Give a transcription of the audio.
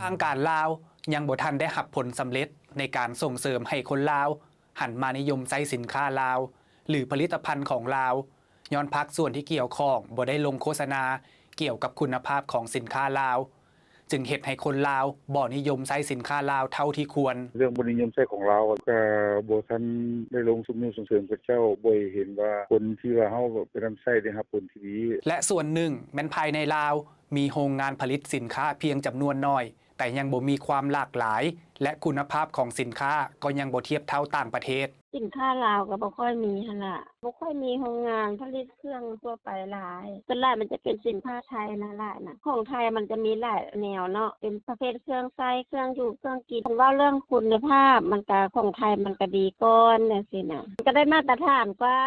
ทางการลาวยังบ่ทันได้รับผลสำเร็จในการส่งเสริมให้คนลาวหันมานิยมใช้สินค้าลาวหรือผลิตภัณฑ์ของลาวย้อนภาคส่วนที่เกี่ยวข้องบ่ได้ลงโฆษณาเกี่ยวกับคุณภาพของสินค้าลาวจึงเฮ็ดให้คนลาวบ่นิยมใช้สินค้าลาวเท่าที่ควรเรื่องบ่นิยมใช้ของลาวก็บ่ทันได้ลงส่งเสริมกับเจ้าบ่เห็นว่าคนที่ว่าเฮาไปนำใช้ได้รับผลที่ดีและส่วนหนึ่งแม้นภายในลาวมีโรงงานผลิตสินค้าเพียงจำนวนน้อยแต่ยังบ่มีความหลากหลายและคุณภาพของสินค้าก็ยังบ่เทียบเท่าต่างประเทศสินค้าลาวก็บ่ค่อยมีหั่นล่ะบ่ค่อยมีโรงงานผลิตเครื่องทั่วไปหลายส่วนหลายมันจะเป็นสินค้าไทยนะหลายน่ะของไทยมันจะมีหลายแนวเนาะเป็นประเภทเครื่องใช้เครื่องอยู่เครื่องกินว่าเรื่องคุณภาพมันก็ของไทยมันก็ดีก่อนจังซี่น่ะก็ได้มาตรฐานกว่า